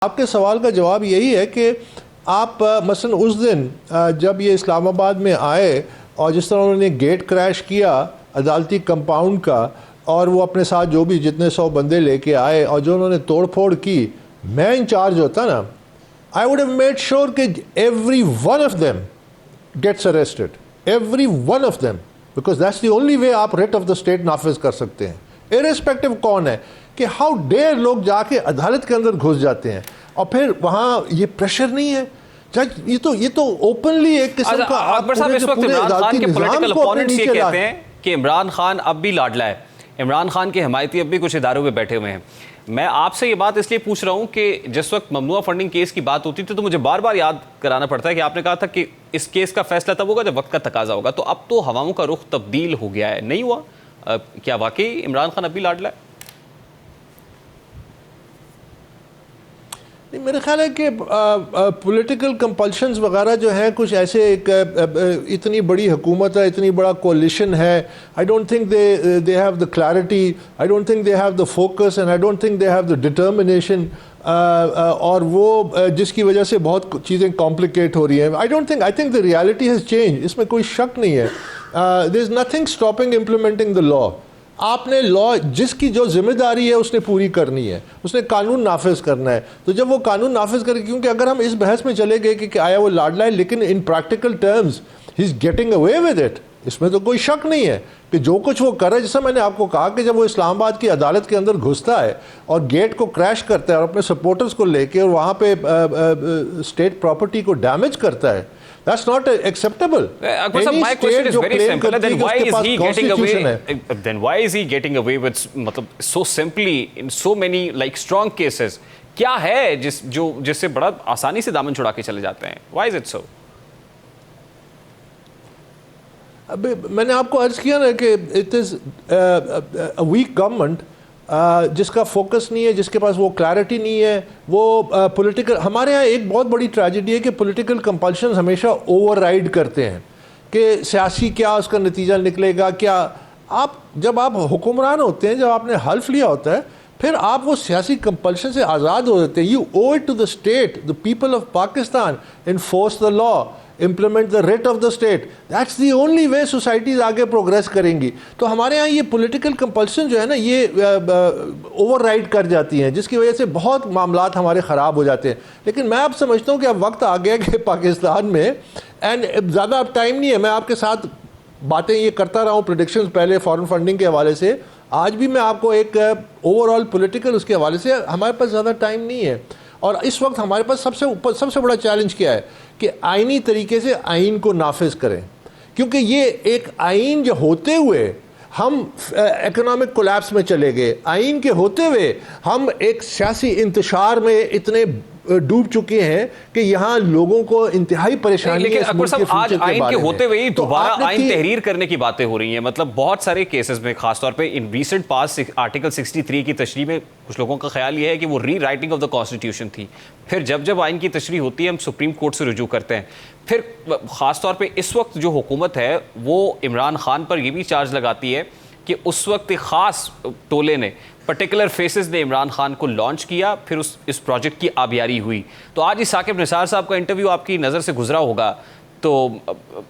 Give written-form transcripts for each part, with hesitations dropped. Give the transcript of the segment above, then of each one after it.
آپ کے سوال کا جواب یہی ہے کہ آپ مثلا اس دن جب یہ اسلام آباد میں آئے اور جس طرح انہوں نے گیٹ کریش کیا عدالتی کمپاؤنڈ کا، اور وہ اپنے ساتھ جو بھی جتنے 100 بندے لے کے آئے اور جو انہوں نے توڑ پھوڑ کی، میں انچارج ہوتا نا، I would have made sure کہ every one of them gets arrested, every one of them, because that's the only way آپ writ of the state نافذ کر سکتے ہیں، irrespective کون ہے، کہ ہاؤ ڈیئر لوگ جا کے عدالت کے اندر گھس جاتے ہیں اور پھر وہاں یہ پریشر نہیں ہے. جج یہ تو اوپنلی ایک قسم کا اکبر صاحب اس وقت عمران خان کے پولیٹیکل اپوننٹس یہ کہتے ہیں کہ عمران خان اب بھی لاڈلا ہے، عمران خان کے حمایتی اب بھی کچھ اداروں میں بیٹھے ہوئے ہیں. میں آپ سے یہ بات اس لیے پوچھ رہا ہوں کہ جس وقت ممنوعہ فنڈنگ کیس کی بات ہوتی تھی تو مجھے بار بار یاد کرانا پڑتا ہے کہ آپ نے کہا تھا کہ اس کیس کا فیصلہ تب ہوگا جب وقت کا تقاضا ہوگا. تو اب تو ہواؤں کا رخ تبدیل ہو گیا ہے، نہیں ہوا؟ کیا واقعی عمران خان اب بھی لاڈلا ہے؟ میرا خیال ہے کہ پولیٹیکل کمپلشنز وغیرہ جو ہیں کچھ ایسے، ایک اتنی بڑی حکومت ہے، اتنی بڑا کولیشن ہے، I don't think they have the clarity, I don't think they have the focus, and I don't think they have the determination, اور وہ جس کی وجہ سے بہت چیزیں کمپلیکیٹ ہو رہی ہیں. I think the reality has change, اس میں کوئی شک نہیں ہے. There is nothing stopping implementing the law. آپ نے لا، جس کی جو ذمہ داری ہے اس نے پوری کرنی ہے، اس نے قانون نافذ کرنا ہے. تو جب وہ قانون نافذ کرے، کیونکہ اگر ہم اس بحث میں چلے گئے کہ آیا وہ لاڈلا ہے، لیکن in practical terms he is getting away with it, اس میں تو کوئی شک نہیں ہے کہ جو کچھ وہ کر رہا ہے. جیسا میں نے آپ کو کہا کہ جب وہ اسلام آباد کی عدالت کے اندر گھستا ہے اور گیٹ کو کریش کرتا ہے اور اپنے سپورٹرز کو لے کے اور وہاں پہ اسٹیٹ پراپرٹی کو ڈیمیج کرتا ہے، that's not acceptable. Akbar sir, my question is very simple. Then why is he getting away? Then why is he getting away with so simply in so many like strong cases? کیا ہے جس سے بڑا آسانی سے دامن چھڑا کے چلے جاتے ہیں؟ Why is it so? اب میں نے آپ کو عرض کیا نا کہ it is a weak government جس کا فوکس نہیں ہے، جس کے پاس وہ کلیئرٹی نہیں ہے، وہ پولیٹیکل. ہمارے ہاں ایک بہت بڑی ٹریجڈی ہے کہ پولیٹیکل کمپلشنز ہمیشہ اوور رائڈ کرتے ہیں کہ سیاسی کیا اس کا نتیجہ نکلے گا. کیا جب آپ حکمران ہوتے ہیں، جب آپ نے حلف لیا ہوتا ہے، پھر آپ وہ سیاسی کمپلشن سے آزاد ہو جاتے ہیں. You owe it to the state, the people of Pakistan, enforce the law, implement the writ of the state. That's the only way societies آگے پروگریس کریں گی. تو ہمارے ہاں یہ پولیٹیکل کمپلشن جو ہے نا، یہ اوور رائڈ کر جاتی ہیں، جس کی وجہ سے بہت معاملات ہمارے خراب ہو جاتے ہیں. لیکن میں اب سمجھتا ہوں کہ اب وقت آ گیا کہ پاکستان میں، اینڈ زیادہ اب ٹائم نہیں ہے، میں آپ کے ساتھ باتیں یہ کرتا رہا ہوں پریڈکشنز پہلے فارن فنڈنگ کے حوالے سے، آج بھی میں آپ کو ایک اوور آل پولیٹیکل اس کے حوالے سے، ہمارے پاس زیادہ ٹائم نہیں ہے. اور اس وقت ہمارے پاس سب سے بڑا چیلنج کیا ہے کہ آئینی طریقے سے آئین کو نافذ کریں، کیونکہ یہ ایک آئین جو ہوتے ہوئے ہم اکنامک کولیپس میں چلے گئے، آئین کے ہوتے ہوئے ہم ایک سیاسی انتشار میں اتنے ڈوب چکے ہیں کہ یہاں لوگوں کو انتہائی پریشانی ہے. لیکن اکبر صاحب آج آئین کے ہوتے ہوئے دوبارہ آئین تحریر کرنے کی باتیں ہو رہی ہیں. مطلب بہت سارے کیسز میں، خاص طور پہ ان ریسنٹ پاس آرٹیکل 63 کی تشریح میں کچھ لوگوں کا خیال یہ ہے کہ وہ ری رائٹنگ آف دا کانسٹیٹیوشن تھی. پھر جب آئین کی تشریح ہوتی ہے ہم سپریم کورٹ سے رجوع کرتے ہیں. پھر خاص طور پہ اس وقت جو حکومت ہے وہ عمران خان پر یہ بھی چارج لگاتی ہے کہ اس وقت ایک خاص ٹولے نے، پرٹیکولر فیسز نے عمران خان کو لانچ کیا، پھر اس پروجیکٹ کی آبیاری ہوئی. تو آج ہی ثاقب نثار صاحب کا انٹرویو آپ کی نظر سے گزرا ہوگا، تو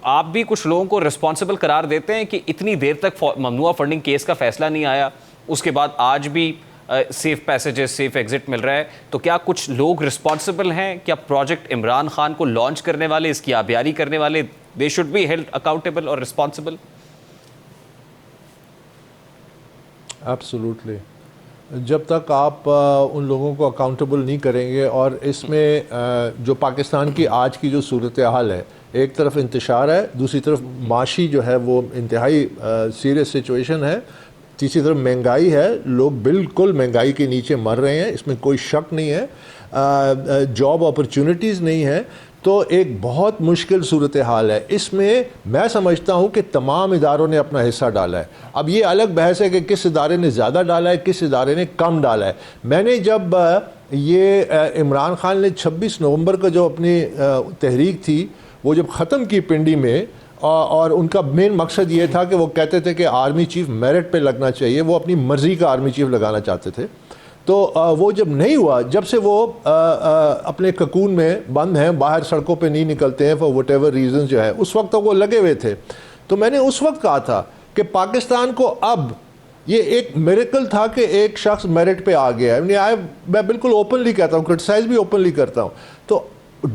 آپ بھی کچھ لوگوں کو رسپانسبل قرار دیتے ہیں کہ اتنی دیر تک ممنوعہ فنڈنگ کیس کا فیصلہ نہیں آیا، اس کے بعد آج بھی سیف پیسیجز، سیف ایگزٹ مل رہا ہے. تو کیا کچھ لوگ رسپانسبل ہیں؟ کیا پروجیکٹ عمران خان کو لانچ کرنے والے، اس کی آبیاری کرنے والے، they should be held accountable اور رسپانسبل؟ ایبسولوٹلی. جب تک آپ ان لوگوں کو اکاؤنٹیبل نہیں کریں گے، اور اس میں جو پاکستان کی آج کی جو صورتحال ہے، ایک طرف انتشار ہے، دوسری طرف معاشی جو ہے وہ انتہائی سیریس سچویشن ہے، تیسری طرف مہنگائی ہے، لوگ بالکل مہنگائی کے نیچے مر رہے ہیں، اس میں کوئی شک نہیں ہے، جاب اپرچونٹیز نہیں ہے، تو ایک بہت مشکل صورتحال ہے. اس میں میں سمجھتا ہوں کہ تمام اداروں نے اپنا حصہ ڈالا ہے. اب یہ الگ بحث ہے کہ کس ادارے نے زیادہ ڈالا ہے، کس ادارے نے کم ڈالا ہے. میں نے جب یہ عمران خان نے 26 نومبر کو جو اپنی تحریک تھی وہ جب ختم کی پنڈی میں، اور ان کا مین مقصد یہ تھا کہ وہ کہتے تھے کہ آرمی چیف میرٹ پہ لگنا چاہیے، وہ اپنی مرضی کا آرمی چیف لگانا چاہتے تھے. تو وہ جب نہیں ہوا, جب سے وہ اپنے ککون میں بند ہیں, باہر سڑکوں پہ نہیں نکلتے ہیں فار وٹ ایور ریزن جو ہے, اس وقت تک وہ لگے ہوئے تھے. تو میں نے اس وقت کہا تھا کہ پاکستان کو اب یہ ایک میریکل تھا کہ ایک شخص میرٹ پہ آ گیا ہے. میں بالکل اوپنلی کہتا ہوں, کرٹیسائز بھی اوپنلی کرتا ہوں. تو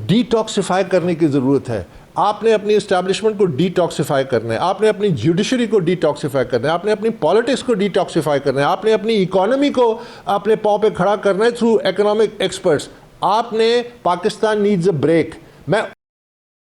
ڈی ٹاکسیفائی کرنے کی ضرورت ہے. آپ نے اپنی اسٹیبلشمنٹ کو ڈی ٹاکسیفائی کرنا ہے, آپ نے اپنی جوڈیشری کو ڈی ٹاکسیفائی کرنا ہے, آپ نے اپنی پالیٹکس کو ڈی ٹاکسیفائی کرنا ہے, آپ نے اپنی اکانومی کو اپنے پاؤں پہ کھڑا کرنا ہے تھرو اکنامک ایکسپرٹس. آپ نے, پاکستان نیڈز اے بریک. میں